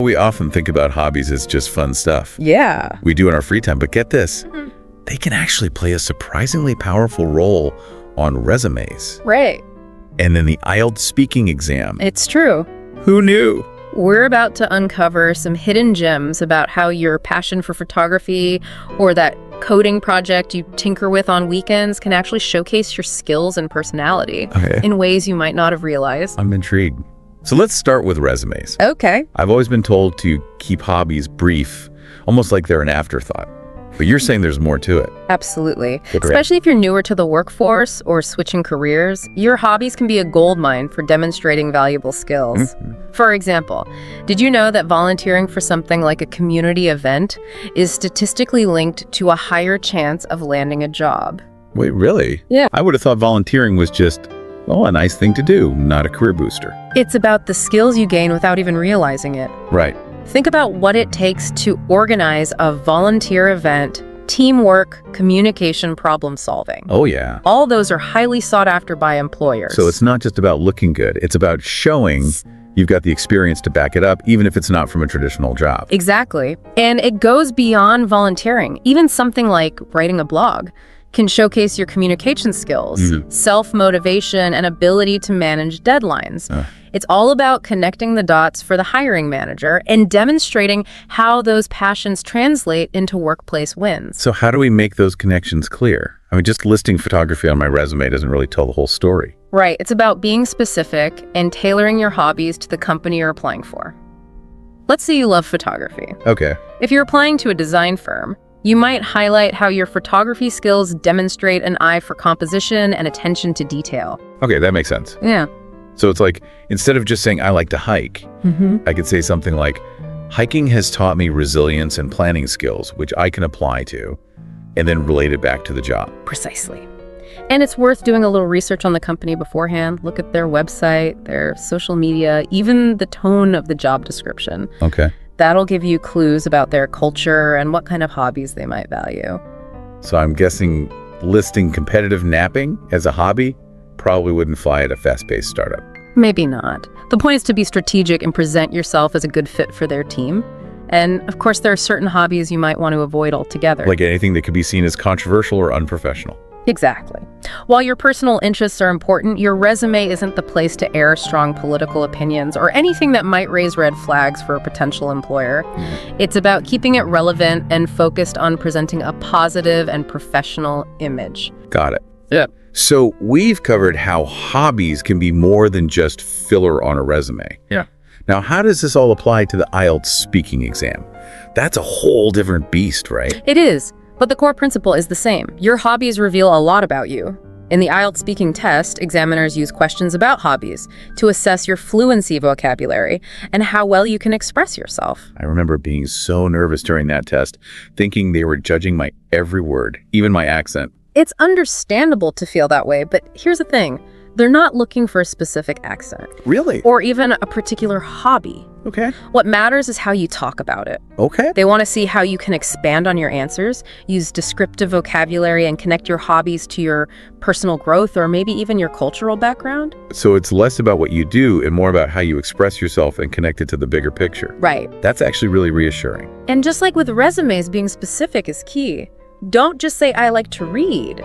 We often think about hobbies as just fun stuff Yeah. we do in our free time, but get this, they can actually play a surprisingly powerful role on resumes. Right. And then the IELTS speaking exam. It's true. Who knew? We're about to uncover some hidden gems about how your passion for photography or that coding project you tinker with on weekends can actually showcase your skills and personality in ways you might not have realized. I'm intrigued. So let's start with resumes. Okay. I've always been told to keep hobbies brief, almost like they're an afterthought. But you're saying there's more to it. Absolutely. Especially if you're newer to the workforce or switching careers, your hobbies can be a goldmine for demonstrating valuable skills. For example, did you know that volunteering for something like a community event is statistically linked to a higher chance of landing a job? Wait, really? Yeah. I would have thought volunteering was just, well, a nice thing to do, not a career booster. It's about the skills you gain without even realizing it. Right. Think about what it takes to organize a volunteer event, teamwork, communication, problem solving. Oh, yeah. All those are highly sought after by employers. So it's not just about looking good. It's about showing you've got the experience to back it up, even if it's not from a traditional job. Exactly. And it goes beyond volunteering. Even something like writing a blog can showcase your communication skills, self-motivation, and ability to manage deadlines. It's all about connecting the dots for the hiring manager and demonstrating how those passions translate into workplace wins. So how do we make those connections clear? I mean, just listing photography on my resume doesn't really tell the whole story. Right. It's about being specific and tailoring your hobbies to the company you're applying for. Let's say you love photography. Okay. If you're applying to a design firm, you might highlight how your photography skills demonstrate an eye for composition and attention to detail. Okay, that makes sense. Yeah. So it's like, instead of just saying, I like to hike, I could say something like, hiking has taught me resilience and planning skills, which I can apply to, and then relate it back to the job. Precisely. And it's worth doing a little research on the company beforehand. Look at their website, their social media, even the tone of the job description. Okay. That'll give you clues about their culture and what kind of hobbies they might value. So I'm guessing listing competitive napping as a hobby probably wouldn't fly at a fast-paced startup. Maybe not. The point is to be strategic and present yourself as a good fit for their team. And of course, there are certain hobbies you might want to avoid altogether. Like anything that could be seen as controversial or unprofessional. Exactly. While your personal interests are important, your resume isn't the place to air strong political opinions or anything that might raise red flags for a potential employer. It's about keeping it relevant and focused on presenting a positive and professional image. Got it. Yeah. So we've covered how hobbies can be more than just filler on a resume. Yeah. Now, how does this all apply to the IELTS speaking exam? That's a whole different beast, right? It is. But the core principle is the same. Your hobbies reveal a lot about you. In the IELTS speaking test, examiners use questions about hobbies to assess your fluency vocabulary and how well you can express yourself. I remember being so nervous during that test, thinking they were judging my every word, even my accent. It's understandable to feel that way, but here's the thing. They're not looking for a specific accent. Really? Or even a particular hobby. Okay. What matters is how you talk about it. Okay. They want to see how you can expand on your answers, use descriptive vocabulary, and connect your hobbies to your personal growth or maybe even your cultural background. So it's less about what you do and more about how you express yourself and connect it to the bigger picture. Right. That's actually really reassuring. And just like with resumes, being specific is key. Don't just say, I like to read.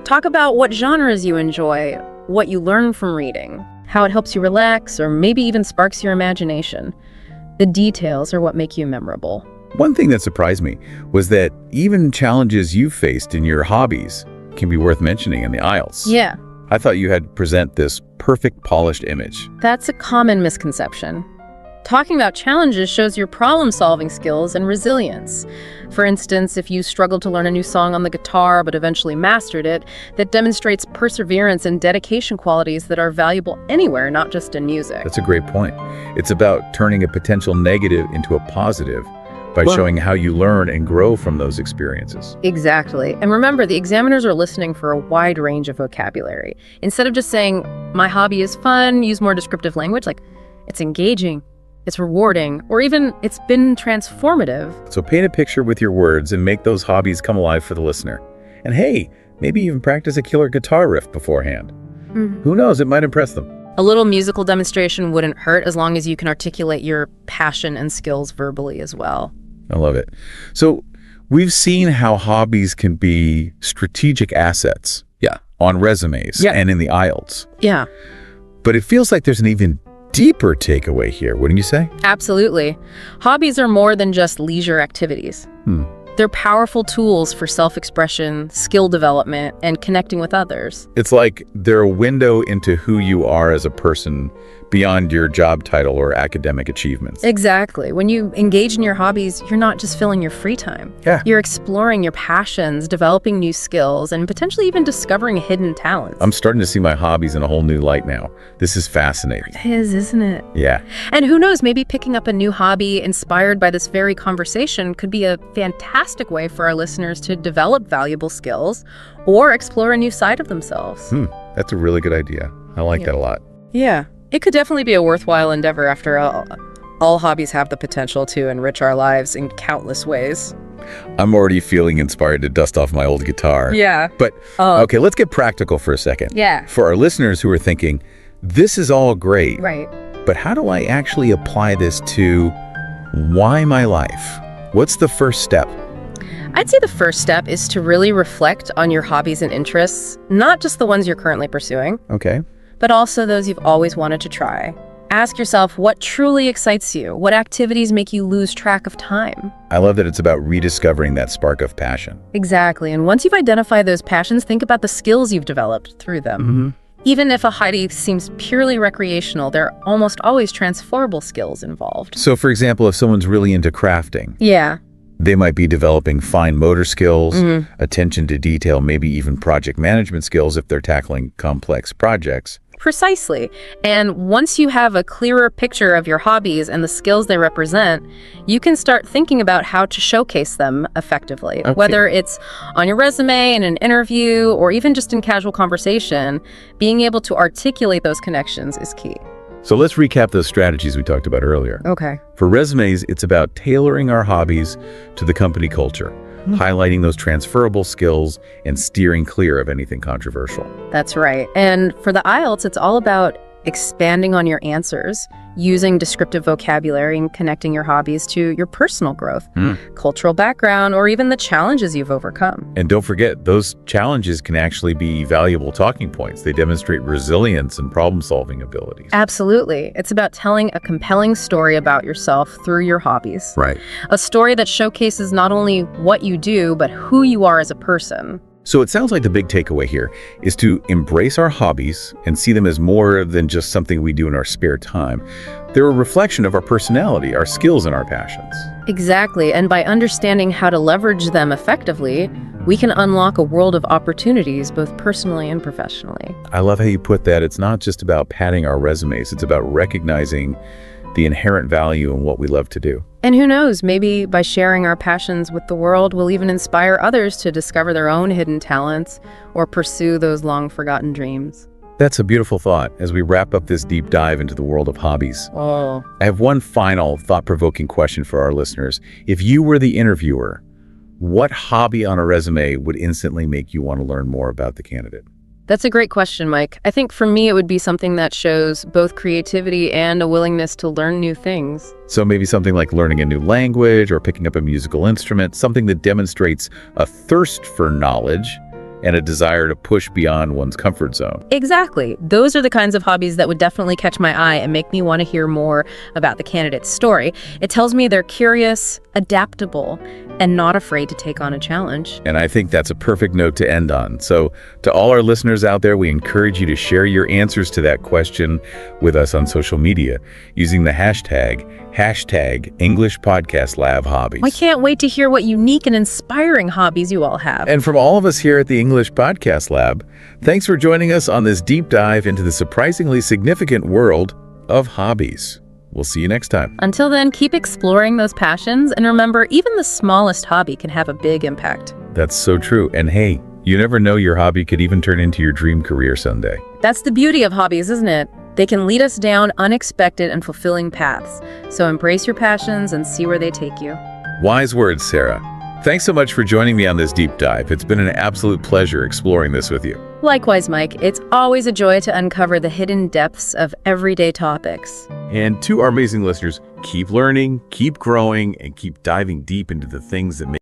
Talk about what genres you enjoy, what you learn from reading, how it helps you relax, or maybe even sparks your imagination. The details are what make you memorable. One thing that surprised me was that even challenges you've faced in your hobbies can be worth mentioning in the IELTS. Yeah. I thought you had to present this perfect, polished image. That's a common misconception. Talking about challenges shows your problem-solving skills and resilience. For instance, if you struggled to learn a new song on the guitar but eventually mastered it, that demonstrates perseverance and dedication qualities that are valuable anywhere, not just in music. That's a great point. It's about turning a potential negative into a positive by showing how you learn and grow from those experiences. Exactly. And remember, the examiners are listening for a wide range of vocabulary. Instead of just saying, my hobby is fun, use more descriptive language, like, it's engaging, it's rewarding, or even it's been transformative. So paint a picture with your words and make those hobbies come alive for the listener. And hey, maybe even practice a killer guitar riff beforehand. Who knows, it might impress them. A little musical demonstration wouldn't hurt as long as you can articulate your passion and skills verbally as well. I love it. So we've seen how hobbies can be strategic assets. Yeah. On resumes and in the IELTS. Yeah. But it feels like there's an even deeper takeaway here, wouldn't you say? Absolutely. Hobbies are more than just leisure activities. They're powerful tools for self-expression, skill development, and connecting with others. It's like they're a window into who you are as a person beyond your job title or academic achievements. Exactly. When you engage in your hobbies, you're not just filling your free time. Yeah. You're exploring your passions, developing new skills, and potentially even discovering hidden talents. I'm starting to see my hobbies in a whole new light now. This is fascinating. It is, isn't it? Yeah. And who knows, maybe picking up a new hobby inspired by this very conversation could be a fantastic way for our listeners to develop valuable skills or explore a new side of themselves. That's a really good idea. I like that a lot. Yeah. It could definitely be a worthwhile endeavor after all. All hobbies have the potential to enrich our lives in countless ways. I'm already feeling inspired to dust off my old guitar. Yeah. But, okay, let's get practical for a second. Yeah. For our listeners who are thinking, this is all great, Right. but how do I actually apply this to why my life? What's the first step? I'd say the first step is to really reflect on your hobbies and interests, not just the ones you're currently pursuing, Okay. but also those you've always wanted to try. Ask yourself what truly excites you, what activities make you lose track of time. I love that it's about rediscovering that spark of passion. Exactly, and once you've identified those passions, think about the skills you've developed through them. Even if a hobby seems purely recreational, there are almost always transferable skills involved. So, for example, if someone's really into crafting, Yeah. they might be developing fine motor skills, attention to detail, maybe even project management skills if they're tackling complex projects. Precisely. And once you have a clearer picture of your hobbies and the skills they represent, you can start thinking about how to showcase them effectively. Okay. Whether it's on your resume, in an interview, or even just in casual conversation, being able to articulate those connections is key. So let's recap those strategies we talked about earlier. Okay. For resumes, it's about tailoring our hobbies to the company culture, highlighting those transferable skills and steering clear of anything controversial. That's right. And for the IELTS, it's all about expanding on your answers, using descriptive vocabulary and connecting your hobbies to your personal growth, cultural background, or even the challenges you've overcome. And don't forget, those challenges can actually be valuable talking points. They demonstrate resilience and problem-solving abilities. Absolutely. It's about telling a compelling story about yourself through your hobbies. Right. A story that showcases not only what you do, but who you are as a person. So it sounds like the big takeaway here is to embrace our hobbies and see them as more than just something we do in our spare time. They're a reflection of our personality, our skills, and our passions. Exactly. And by understanding how to leverage them effectively, we can unlock a world of opportunities, both personally and professionally. I love how you put that. It's not just about padding our resumes. It's about recognizing the inherent value in what we love to do. And who knows, maybe by sharing our passions with the world, we'll even inspire others to discover their own hidden talents or pursue those long-forgotten dreams. That's a beautiful thought as we wrap up this deep dive into the world of hobbies. Oh. I have one final thought-provoking question for our listeners. If you were the interviewer, what hobby on a resume would instantly make you want to learn more about the candidate? That's a great question, Mike. I think for me, it would be something that shows both creativity and a willingness to learn new things. So maybe something like learning a new language or picking up a musical instrument, something that demonstrates a thirst for knowledge and a desire to push beyond one's comfort zone. Exactly. Those are the kinds of hobbies that would definitely catch my eye and make me want to hear more about the candidate's story. It tells me they're curious, adaptable, and not afraid to take on a challenge. And I think that's a perfect note to end on. So to all our listeners out there, we encourage you to share your answers to that question with us on social media using the hashtag English Podcast Lab Hobbies. I can't wait to hear what unique and inspiring hobbies you all have. And from all of us here at the English Podcast Lab, thanks for joining us on this deep dive into the surprisingly significant world of hobbies. We'll see you next time. Until then, keep exploring those passions, and remember, even the smallest hobby can have a big impact. That's so true. And hey, you never know, your hobby could even turn into your dream career someday. That's the beauty of hobbies, isn't it? They can lead us down unexpected and fulfilling paths. So embrace your passions and see where they take you. Wise words, Sarah. Thanks so much for joining me on this deep dive. It's been an absolute pleasure exploring this with you. Likewise, Mike, it's always a joy to uncover the hidden depths of everyday topics. And to our amazing listeners, keep learning, keep growing, and keep diving deep into the things that make